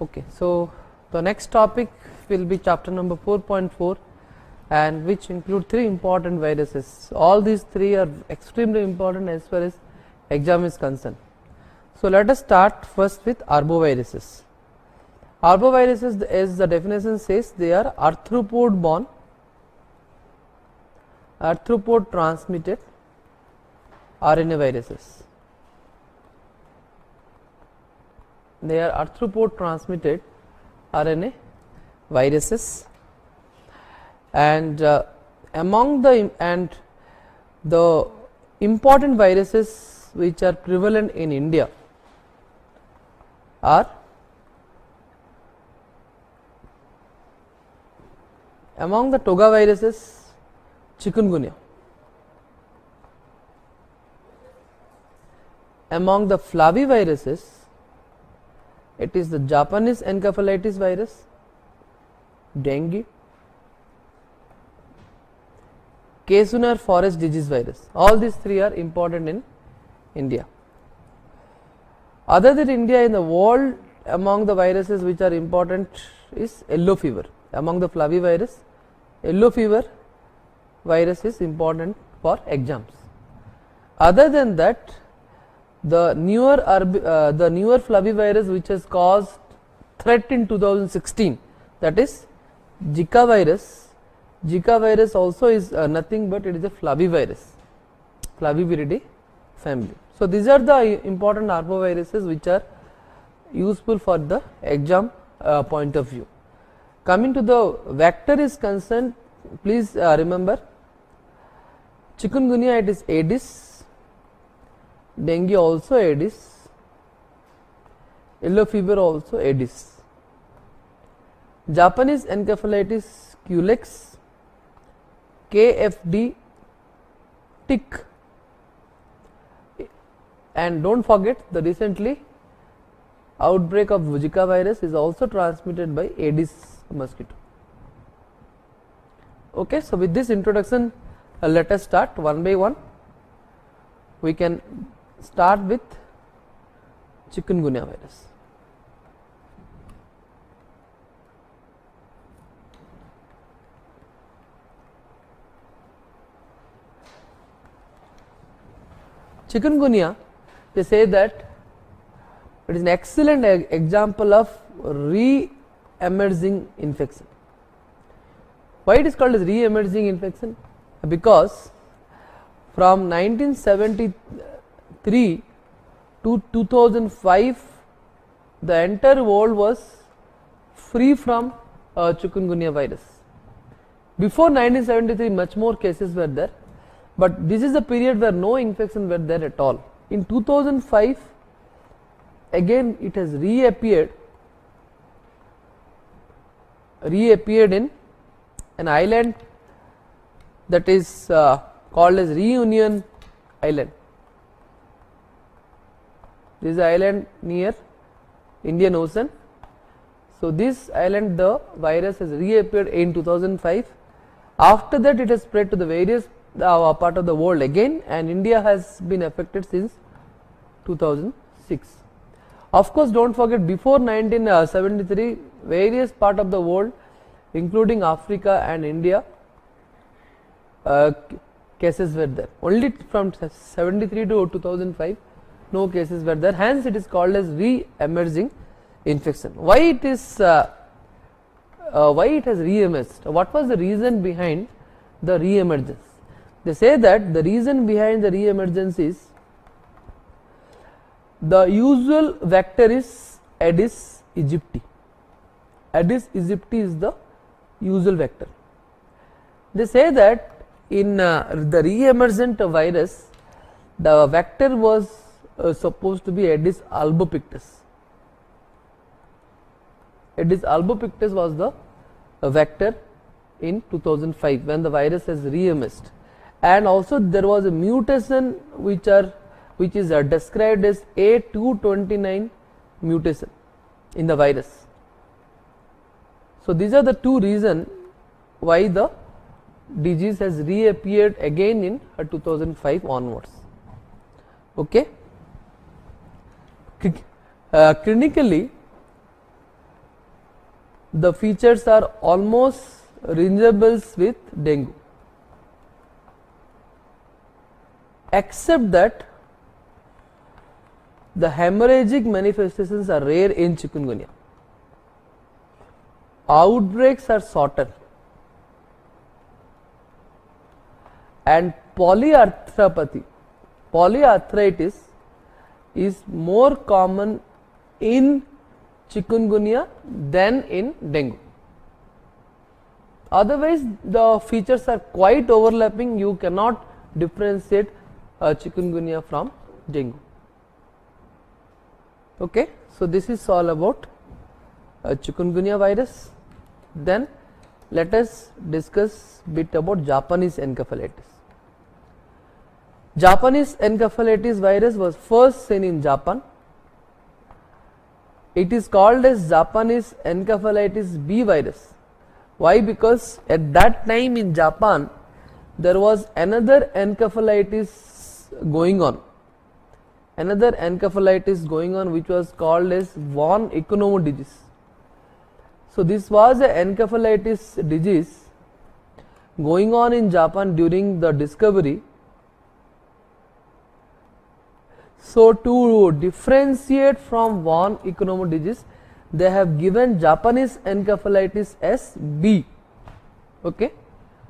Okay, so the next topic will be chapter number 4.4, and which include three important viruses. All these three are extremely important as far as exam is concerned. So let us start first with arboviruses. Arboviruses, as the definition says, they are arthropod borne, arthropod transmitted RNA viruses. They are arthropod transmitted RNA viruses, and among the important viruses which are prevalent in India are among the toga viruses, chikungunya. Among the flaviviruses, it is the Japanese encephalitis virus, dengue, Kaysuner forest disease virus. All these three are important in India. Other than India, in the world, among the viruses which are important is yellow fever. Among the flavivirus, yellow fever virus is important for exams. Other than that, the newer flavivirus which has caused threat in 2016, that is Zika virus. Zika virus also is nothing but it is a flavivirus, Flaviviridae family. So these are the important arboviruses which are useful for the exam point of view. Coming to the vector is concerned, please remember chikungunya, it is Aedes, dengue also Aedes, yellow fever also Aedes, Japanese encephalitis Culex, KFD tick, and don't forget the recently outbreak of Zika virus is also transmitted by Aedes mosquito. Okay, so with this introduction, let us start one by one. We can start with chikungunya virus. Chikungunya, they say that it is an excellent example of re-emerging infection. Why it is called as re-emerging infection? Because from 1973 to 2005, the entire world was free from chikungunya virus. Before 1973, much more cases were there, but this is a period where no infection were there at all. In 2005, again it has reappeared in an island that is called as Reunion Island. This is an island near Indian Ocean. So this island, the virus has reappeared in 2005. After that, it has spread to the various part of the world again, and India has been affected since 2006. Of course, don't forget, before 1973, various part of the world, including Africa and India, cases were there. Only from 73 to 2005, no cases were there. Hence, it is called as re-emerging infection. Why it is? Why it has re-emerged? What was the reason behind the re-emergence? They say that the reason behind the re-emergence is the usual vector is Aedes aegypti. Aedes aegypti is the usual vector. They say that in the re-emergent virus, the vector was supposed to be Aedes albopictus. Aedes albopictus was the vector in 2005 when the virus has re-emerged, and also there was a mutation which is described as A229 mutation in the virus. So these are the two reasons why the disease has reappeared again in 2005 onwards. Okay. Clinically, the features are almost resemble with dengue, except that the hemorrhagic manifestations are rare in chikungunya. Outbreaks are shorter, and polyarthritis is more common in chikungunya than in dengue. Otherwise, the features are quite overlapping. You cannot differentiate chikungunya from dengue. Okay, so this is all about chikungunya virus. Then let us discuss bit about Japanese encephalitis. Japanese encephalitis virus was first seen in Japan. It is called as Japanese encephalitis B virus. Why? Because at that time in Japan there was another encephalitis going on. Which was called as von Economo disease. So this was a encephalitis disease going on in Japan during the discovery. So to differentiate from von Economo disease, they have given Japanese encephalitis as B. Okay,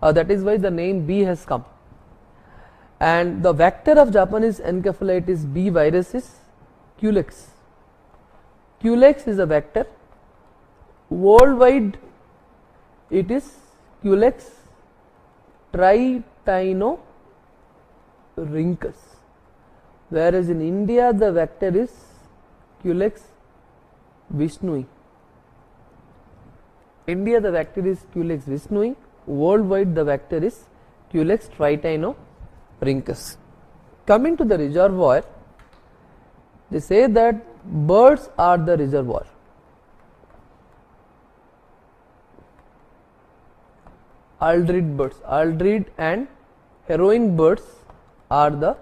that is why the name B has come. And the vector of Japanese encephalitis B virus is Culex. Culex is a vector. Worldwide it is Culex tritinorinchus, whereas in India the vector is Culex vishnui. India the vector is Culex vishnui, worldwide the vector is Culex tritinorinchus. Coming to the reservoir, they say that birds are the reservoir. Aldrid and heroine birds are the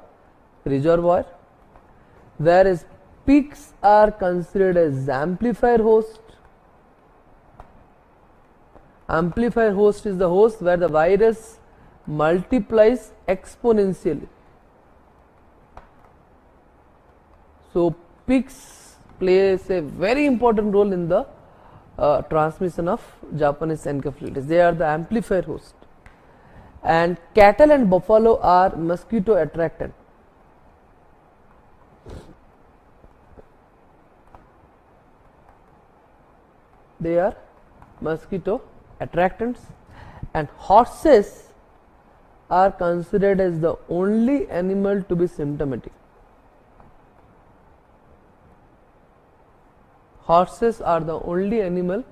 reservoir, whereas pigs are considered as amplifier host. Amplifier host is the host where the virus multiplies exponentially. So pigs plays a very important role in the transmission of Japanese encephalitis. They are the amplifier host. And cattle and buffalo are mosquito attractant. They are mosquito attractants, and horses are considered as the only animal to be symptomatic. Horses are the only animal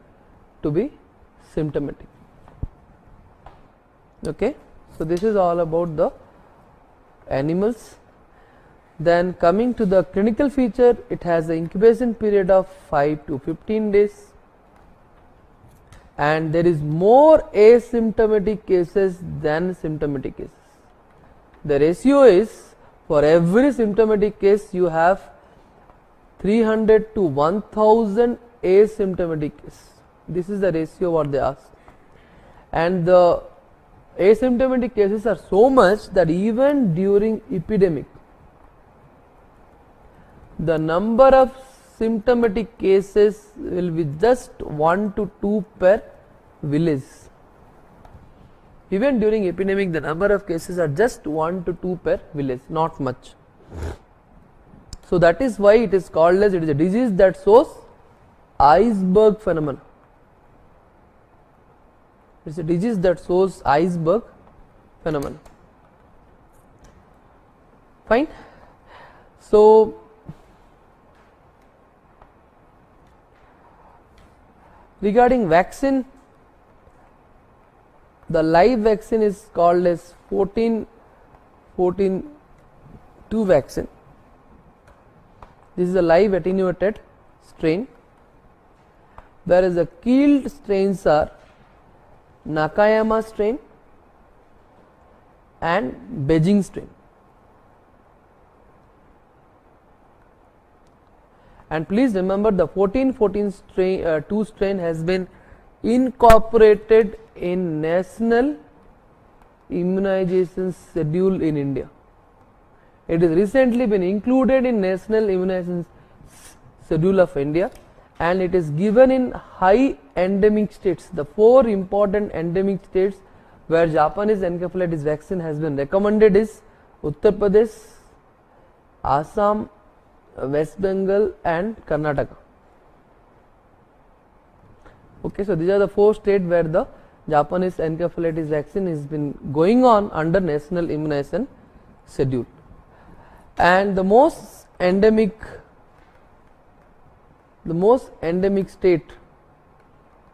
to be symptomatic. Okay, so this is all about the animals. Then coming to the clinical feature, it has an incubation period of 5 to 15 days, and there is more asymptomatic cases than symptomatic cases. The ratio is, for every symptomatic case you have 300 to 1000 asymptomatic cases. This is the ratio what they ask, and the asymptomatic cases are so much that even during epidemic the number of symptomatic cases will be just 1 to 2 per village. Even during epidemic the number of cases are just 1 to 2 per village, not much. So that is why it is called as, it is a disease that shows iceberg phenomenon. It is a disease that shows iceberg phenomenon. Fine. So regarding vaccine, the live vaccine is called as 14-2 vaccine. This is a live attenuated strain, whereas the killed strains are Nakayama strain and Beijing strain. And please remember, the 14-2 strain has been incorporated in National Immunization Schedule in India. It has recently been included in National Immunization Schedule of India, and it is given in high endemic states. The 4 important endemic states where Japanese encephalitis vaccine has been recommended is Uttar Pradesh, Assam, West Bengal and Karnataka. Okay, so these are the 4 states where the Japanese encephalitis vaccine has been going on under National Immunization Schedule. And the most endemic state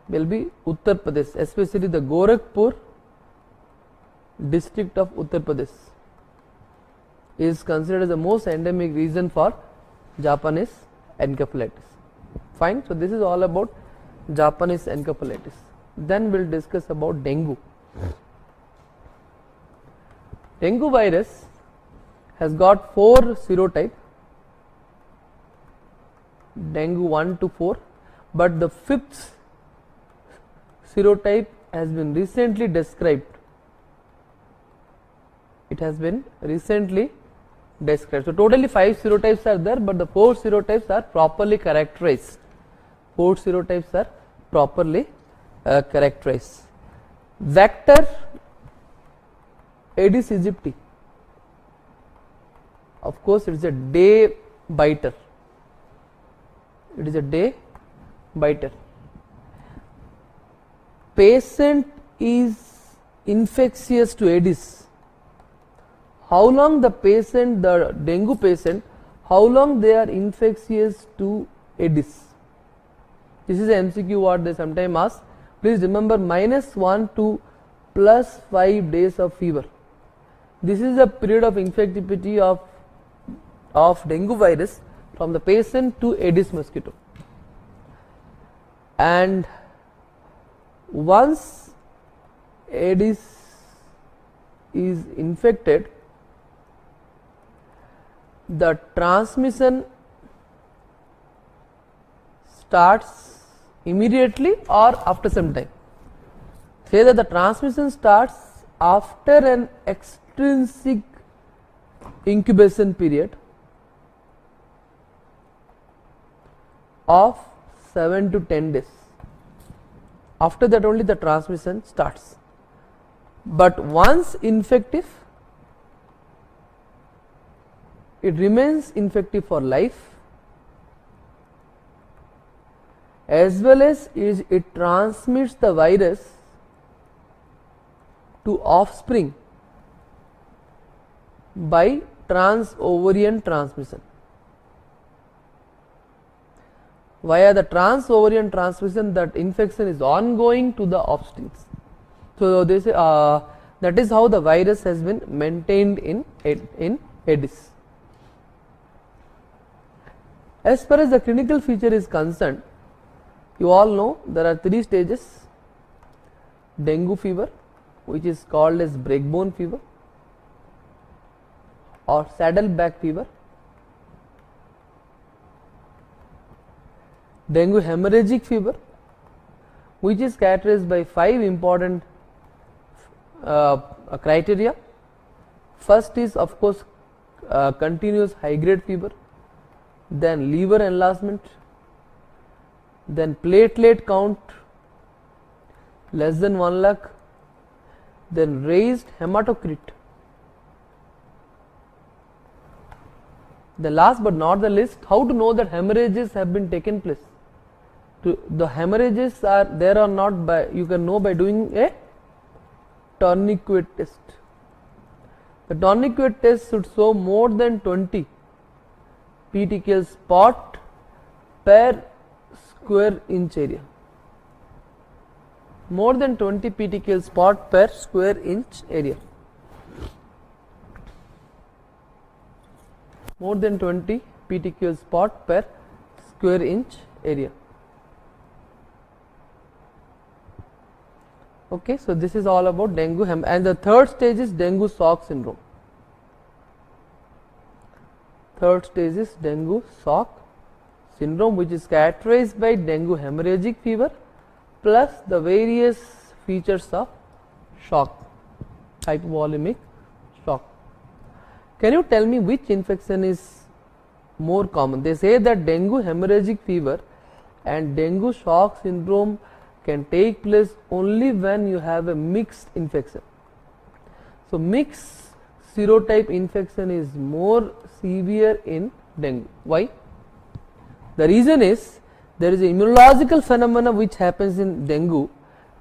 will be Uttar Pradesh, especially the Gorakhpur district of Uttar Pradesh is considered as the most endemic region for Japanese encephalitis. Fine, so this is all about Japanese encephalitis. Then we will discuss about dengue. Dengue virus has got 4 serotypes, dengue 1 to 4, but the 5th serotype has been recently described. It has been recently described. So totally 5 serotypes are there, but the 4 serotypes are properly characterized. 4 serotypes are properly characterized. Vector Aedes aegypti. Of course, it is a day biter. It is a day biter. Patient is infectious to Aedes. How long the patient, the dengue patient, how long they are infectious to Aedes? This is an MCQ what they sometimes ask. Please remember -1 to +5 days of fever. This is the period of infectivity of dengue virus from the patient to Aedes mosquito. And once Aedes is infected, the transmission starts immediately or after some time. Say that the transmission starts after an extrinsic incubation period of 7 to 10 days. After that only the transmission starts. But once infective, it remains infective for life, as well as it transmits the virus to offspring by trans-ovarian transmission. Via the trans-ovarian transmission, that infection is ongoing to the offsprings. So this that is how the virus has been maintained in Aedes. As far as the clinical feature is concerned, you all know there are 3 stages: dengue fever, which is called as breakbone fever or saddleback fever; dengue hemorrhagic fever, which is characterized by 5 important criteria. First is of course continuous high grade fever, then liver enlargement, then platelet count less than 1 lakh, then raised hematocrit. The last but not the least, how to know that hemorrhages have been taken place. The hemorrhages are there or not, by you can know by doing a tourniquet test. The tourniquet test should show more than 20 petechial spot per square inch area. More than 20 petechial spot per square inch area. More than 20 petechial spot per square inch area. Okay, so this is all about dengue and the third stage is dengue shock syndrome. Third stage is dengue shock syndrome, which is characterized by dengue hemorrhagic fever plus the various features of shock, hypovolemic shock. Can you tell me which infection is more common? They say that dengue hemorrhagic fever and dengue shock syndrome can take place only when you have a mixed infection. So mixed serotype infection is more severe in dengue. Why? The reason is there is an immunological phenomena which happens in dengue,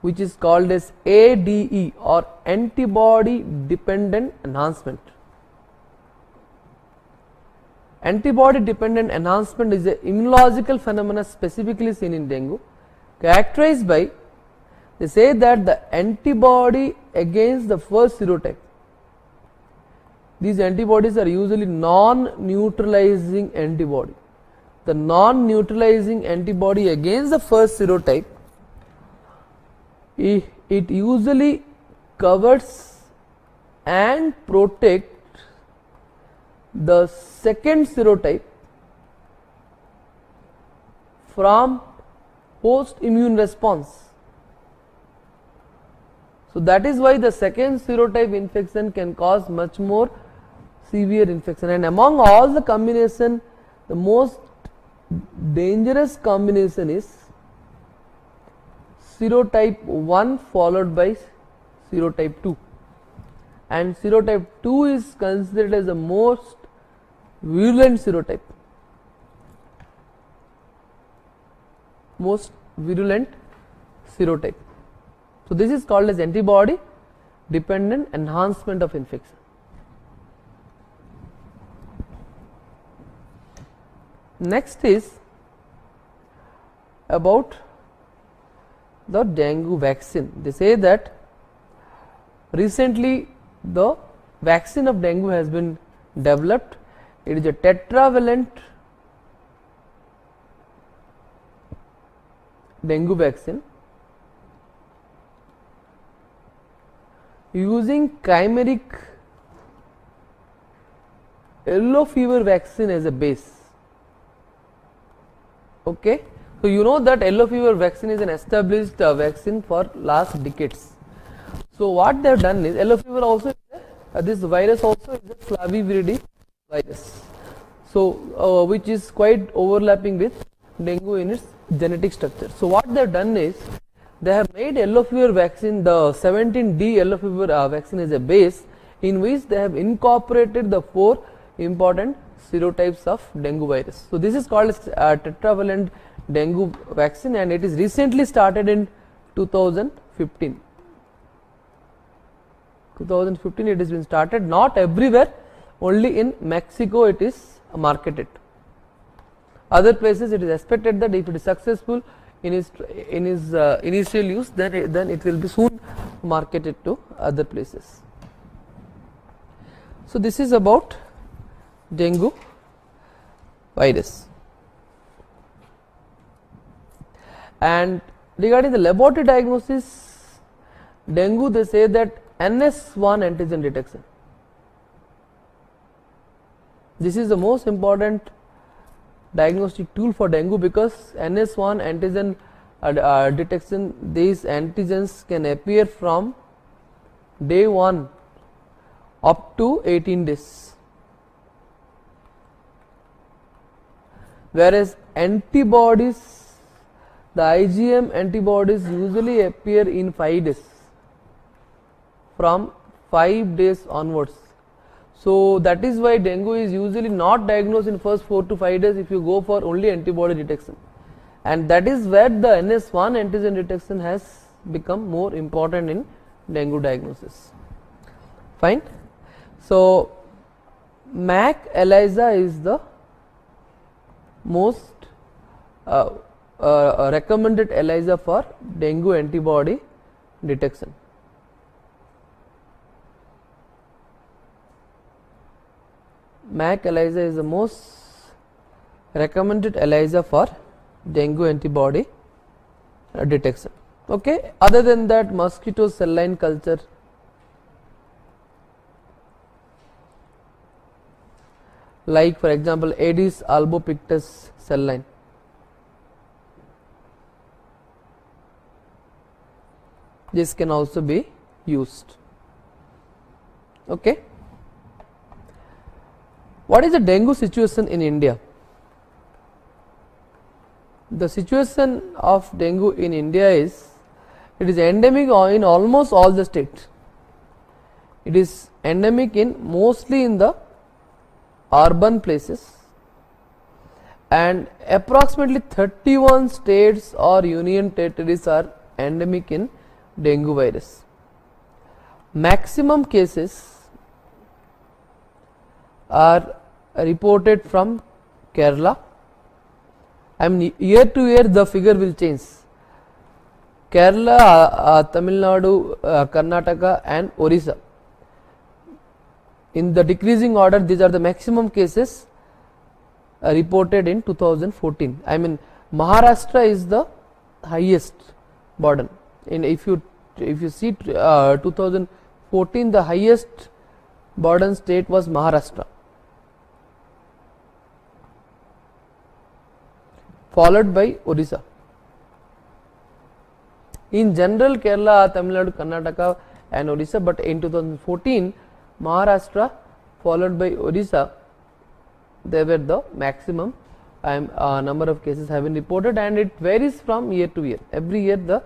which is called as ADE, or antibody dependent enhancement. Antibody dependent enhancement is an immunological phenomena specifically seen in dengue, characterized by, they say that the antibody against the first serotype, these antibodies are usually non-neutralizing antibody. The non-neutralizing antibody against the first serotype, it usually covers and protects the second serotype from post immune response. So that is why the second serotype infection can cause much more severe infection, and among all the combination, the most dangerous combination is serotype 1 followed by serotype 2, and serotype 2 is considered as the most virulent serotype, most virulent serotype. So this is called as antibody dependent enhancement of infection. Next is about the dengue vaccine. They say that recently the vaccine of dengue has been developed. It is a tetravalent dengue vaccine using chimeric yellow fever vaccine as a base. Okay, so you know that yellow fever vaccine is an established vaccine for last decades. So what they have done is, yellow fever also this virus also is a flaviviridae virus, so which is quite overlapping with dengue in its genetic structure. So what they have done is, they have made yellow fever vaccine, the 17D yellow fever vaccine as a base, in which they have incorporated the 4 important serotypes of dengue virus. So this is called as tetravalent dengue vaccine, and it is recently started in 2015. 2015 it has been started, not everywhere, only in Mexico it is marketed. Other places it is expected that if it is successful in its initial use, then it will be soon marketed to other places. So this is about dengue virus. And regarding the laboratory diagnosis, dengue, they say that NS1 antigen detection. This is the most important diagnostic tool for dengue, because NS1 antigen detection, these antigens can appear from day 1 up to 18 days, whereas antibodies, the IgM antibodies usually appear in 5 days, from 5 days onwards. So that is why dengue is usually not diagnosed in first 4 to 5 days if you go for only antibody detection, and that is where the NS1 antigen detection has become more important in dengue diagnosis. Fine. So MAC ELISA is the most recommended ELISA for dengue antibody detection. MAC ELISA is the most recommended ELISA for dengue antibody detection. Okay. Other than that, mosquito cell line culture, like for example Aedes albopictus cell line, this can also be used. Okay. What is the dengue situation in India? The situation of dengue in India is, it is endemic in almost all the states. It is endemic in mostly in the urban places, and approximately 31 states or union territories are endemic in dengue virus. Maximum cases are reported from Kerala. I mean, year to year the figure will change. Kerala, Tamil Nadu, Karnataka and Orissa. In the decreasing order, these are the maximum cases reported in 2014. I mean, Maharashtra is the highest burden. In if you see 2014, the highest burden state was Maharashtra, followed by Orissa. In general, Kerala, Tamil Nadu, Karnataka and Orissa, but in 2014, Maharashtra followed by Orissa, they were the maximum number of cases have been reported, and it varies from year to year. Every year the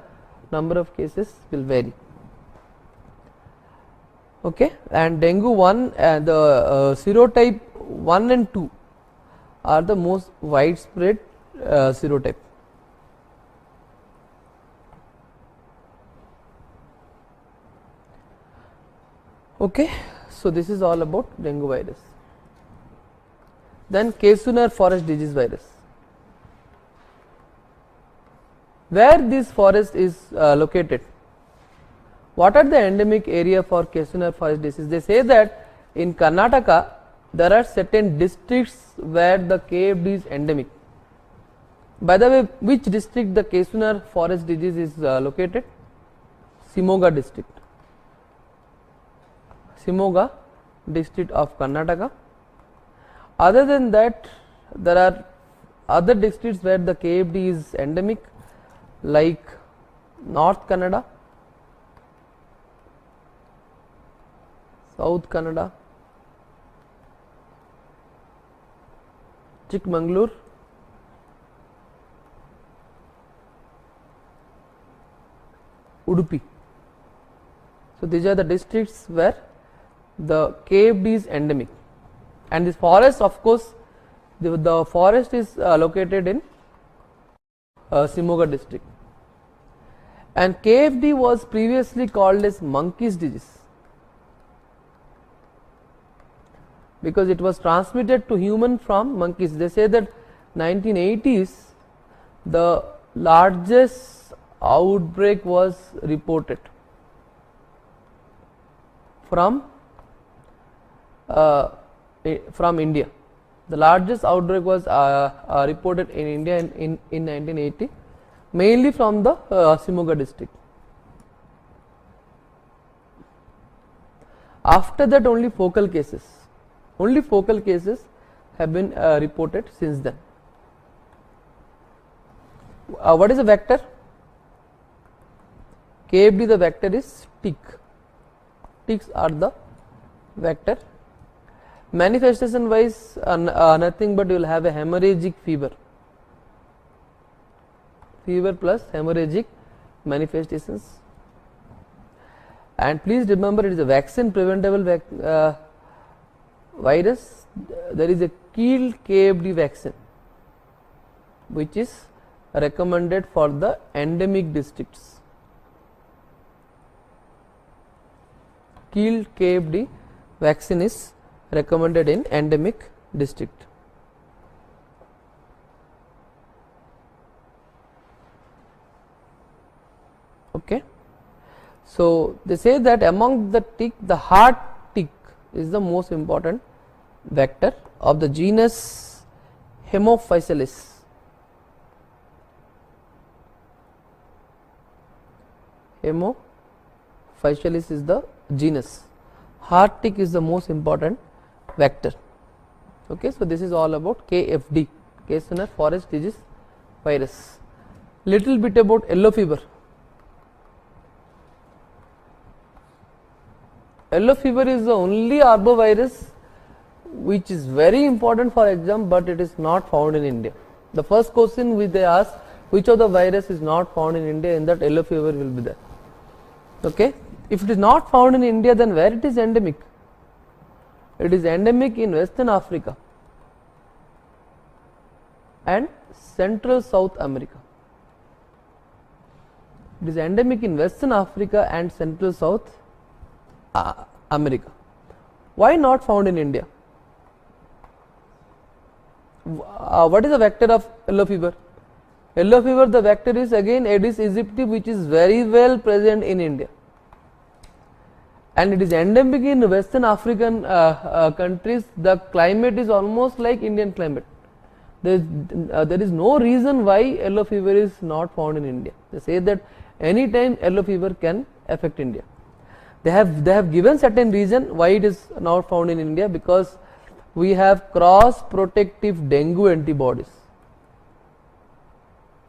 number of cases will vary. Okay, and dengue 1 and the serotype 1 and 2 are the most widespread serotype. Okay, so this is all about dengue virus. Then Kaysunur forest disease virus. Where this forest is located? What are the endemic area for Kaysunur forest disease? They say that in Karnataka there are certain districts where the KFD is endemic. By the way, which district the Kaysunur forest disease is located? Shimoga district. Shimoga district of Karnataka. Other than that, there are other districts where the KFD is endemic, like North Kannada, South Kannada, Chikmagalur, Udupi. So these are the districts where the KFD is endemic, and this forest, of course, the forest is located in Shimoga district, and KFD was previously called as monkey's disease because it was transmitted to human from monkeys. They say that 1980s the largest outbreak was reported from India. The largest outbreak was reported in India in 1980, mainly from the Shimoga district. After that, only focal cases have been reported since then. What is a vector? KFD, the vector is tick. Ticks are the vector. Manifestation wise, nothing but you will have a hemorrhagic fever plus hemorrhagic manifestations. And please remember, it is a vaccine preventable virus. There is a killed KFD vaccine which is recommended for the endemic districts. Killed KFD vaccine is recommended in endemic district. Okay. So they say that among the tick, the heart tick is the most important vector of the genus Haemophilus. Haemophilus is the genus. Heart tick is the most important vector. Okay, so this is all about KFD, Kaysunur forest disease virus. Little bit about yellow fever. yellow fever is the only arbovirus which is very important for exam, but it is not found in India. The first question which they ask, which of the virus is not found in India, in that yellow fever will be there. Okay. If it is not found in India, then where it is endemic? It is endemic in Western Africa and Central South America. It is endemic in Western Africa and Central South America. Why not found in India? What is the vector of yellow fever? Yellow fever, the vector is again Aedes aegypti, which is very well present in India, and it is endemic in Western African countries. The climate is almost like Indian climate. There is no reason why yellow fever is not found in India. They say that any time yellow fever can affect India. They have given certain reason why it is not found in India, because we have cross protective dengue antibodies.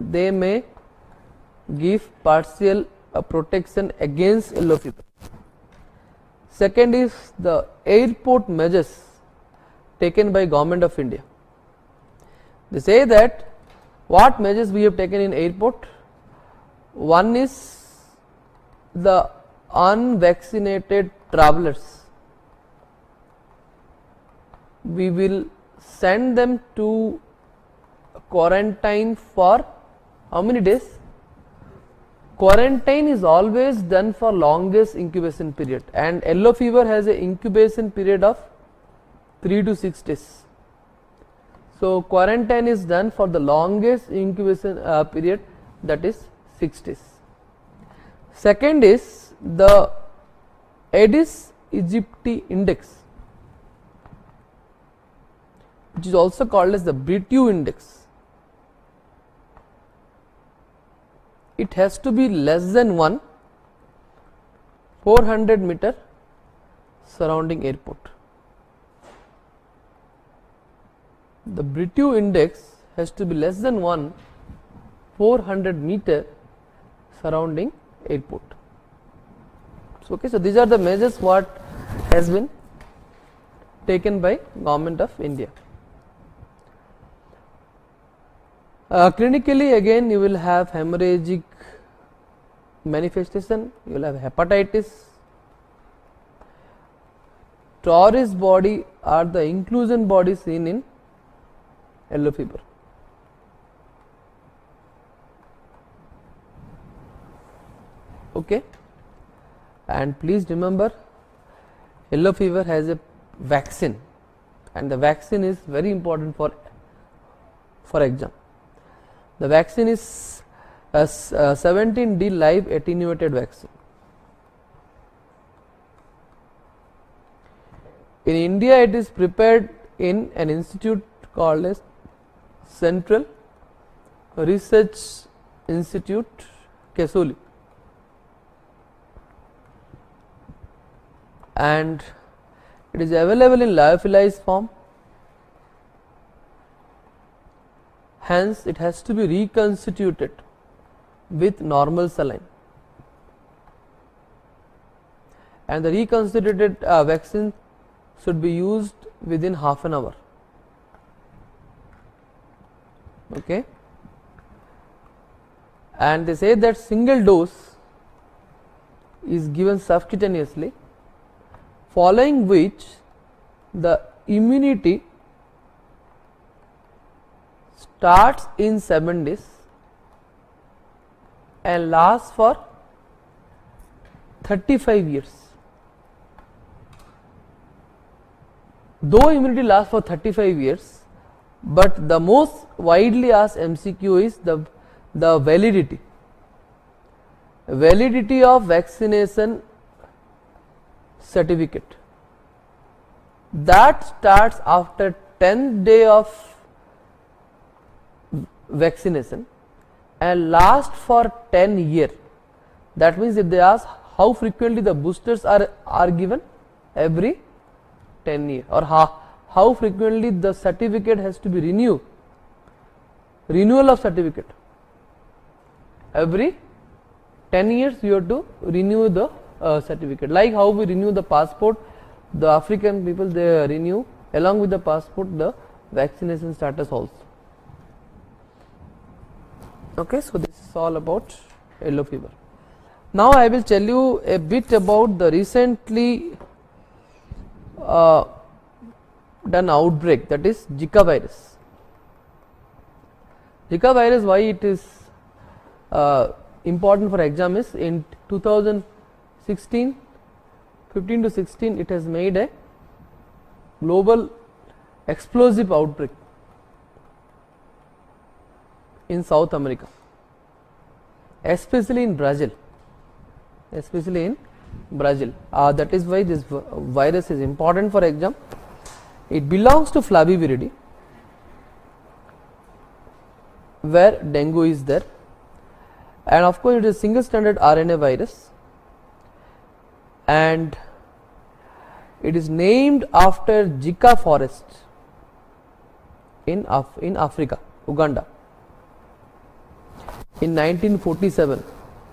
They may give partial protection against yellow fever. Second is the airport measures taken by Government of India. They say that what measures we have taken in airport. One is the unvaccinated travelers, we will send them to quarantine for how many days? Quarantine is always done for longest incubation period, and yellow fever has a incubation period of 3 to 6 days. So quarantine is done for the longest incubation period, that is 6 days. Second is the Aedes aegypti index, which is also called as the Britu index. It has to be less than 1 400 meter surrounding airport. The Britu index has to be less than 1 400 meter surrounding airport. So, okay, so these are the measures what has been taken by Government of India. Clinically, again you will have hemorrhagic manifestation, you will have hepatitis. Torres body are the inclusion body seen in yellow fever. Okay, and please remember, yellow fever has a vaccine, and the vaccine is very important for exam. The vaccine is a 17D live attenuated vaccine. In India, it is prepared in an institute called as Central Research Institute, Kasauli, and it is available in lyophilized form. Hence, it has to be reconstituted with normal saline, and the reconstituted vaccine should be used within half an hour. Okay, and they say that single dose is given subcutaneously, following which the immunity starts in 7 days and lasts for 35 years. Though immunity lasts for 35 years, but the most widely asked MCQ is the validity of vaccination certificate. That starts after 10th day of vaccination and lasts for 10 years. That means if they ask how frequently the boosters are given, every 10 years, or how frequently the certificate has to be renewed, renewal of certificate, every 10 years you have to renew the certificate. Like how we renew the passport, the African people, they renew along with the passport the vaccination status also. Okay, so this is all about yellow fever. Now I will tell you a bit about the recently done outbreak, that is Zika virus. Zika virus, why it is important for exam is in 2016, 15 to 16, it has made a global explosive outbreak in South America, especially in Brazil. That is why this virus is important for exam. It belongs to Flaviviridae, where dengue is there, and of course it is single stranded RNA virus, and it is named after Zika forest in Africa, Uganda, in 1947.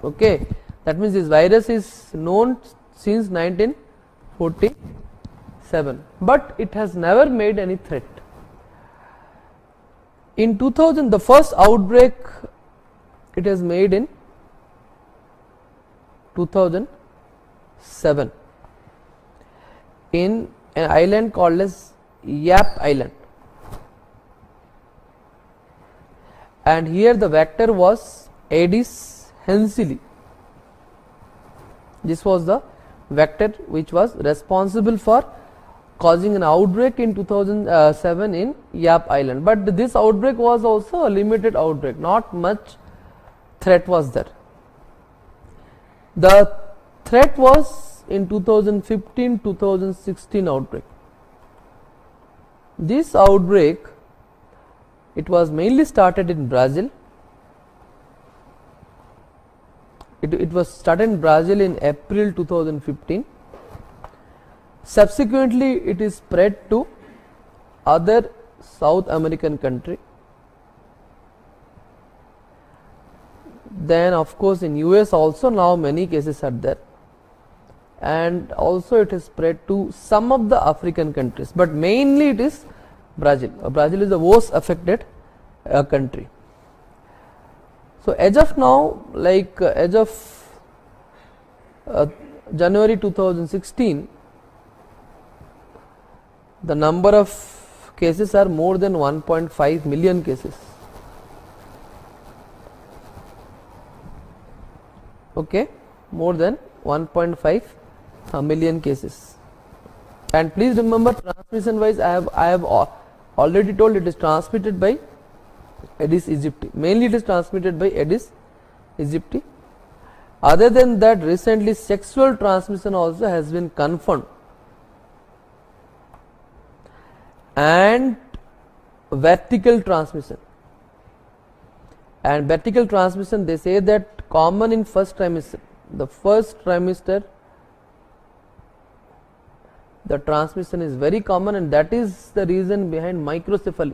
Okay, that means this virus is known since 1947, but it has never made any threat. In 2000, the first outbreak it has made in 2007 in an island called as Yap Island, and here the vector was Aedes hensili. This was the vector which was responsible for causing an outbreak in 2007 in Yap Island, but this outbreak was also a limited outbreak, not much threat was there. The threat was in 2015-2016 outbreak. This outbreak, it was mainly started in Brazil. It was started in Brazil in April 2015. Subsequently, it is spread to other South American country. Then of course in US also now many cases are there, and also it is spread to some of the African countries, but mainly it is Brazil. Brazil is the most affected country. So as of now, like as of January 2016, the number of cases are more than 1.5 million cases. Okay, more than 1.5 million cases. And please remember, transmission wise, I have already told it is transmitted by Aedes aegypti. Mainly it is transmitted by Aedes aegypti. Other than that, recently sexual transmission also has been confirmed, and vertical transmission. And vertical transmission, they say that common in first trimester. The first trimester, the transmission is very common, and that is the reason behind microcephaly.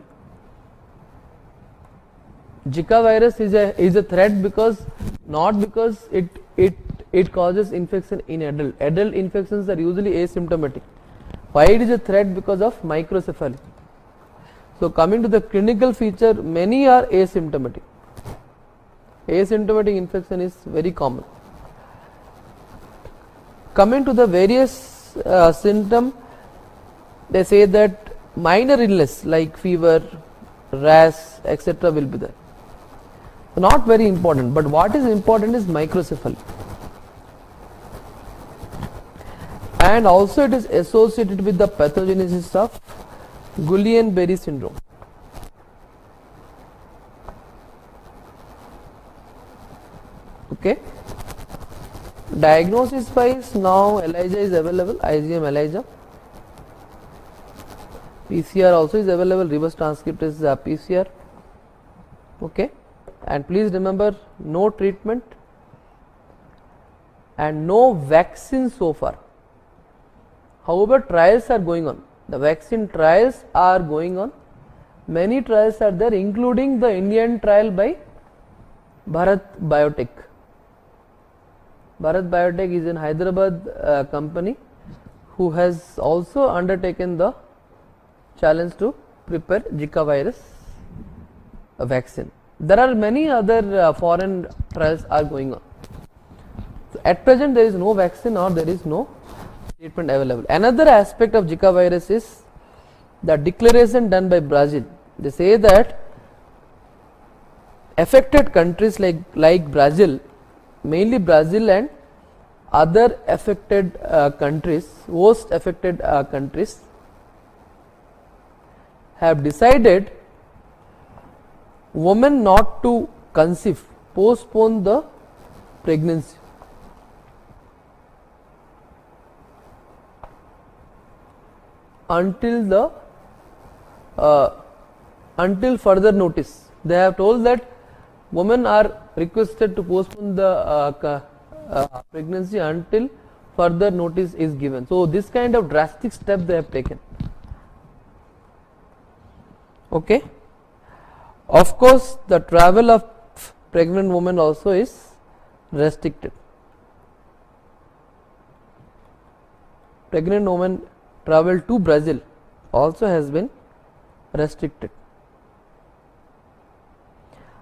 Zika virus is a threat because not because it causes infection in adult. Adult infections are usually asymptomatic. Why it is a threat? Because of microcephaly. So coming to the clinical feature, many are asymptomatic. Asymptomatic infection is very common. Coming to the various symptom, they say that minor illness like fever, rash, etc. will be there. Not very important, but what is important is microcephaly. And also it is associated with the pathogenesis of Guillain-Barré syndrome. Okay. Diagnosis wise, now ELISA is available, IgM ELISA. PCR also is available, reverse transcriptase PCR. Okay. And please remember, no treatment and no vaccine so far. However, trials are going on. The vaccine trials are going on. Many trials are there, including the Indian trial by Bharat Biotech. Bharat Biotech is an Hyderabad company who has also undertaken the challenge to prepare Zika virus vaccine. There are many other foreign trials are going on. So at present there is no vaccine or there is no treatment available. Another aspect of Zika virus is the declaration done by Brazil. They say that affected countries like Brazil, mainly Brazil and other affected countries, worst affected countries, have decided women not to conceive, postpone the pregnancy. Until further notice. They have told that women are requested to postpone the pregnancy until further notice is given. So this kind of drastic step they have taken. Okay. Of course, the travel of pregnant women also is restricted. Pregnant women travel to Brazil also has been restricted.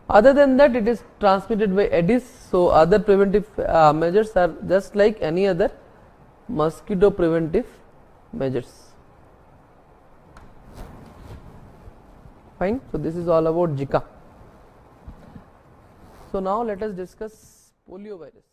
Other than that, it is transmitted by Aedes, so other preventive measures are just like any other mosquito preventive measures. Fine. So this is all about Zika. So now let us discuss polio virus.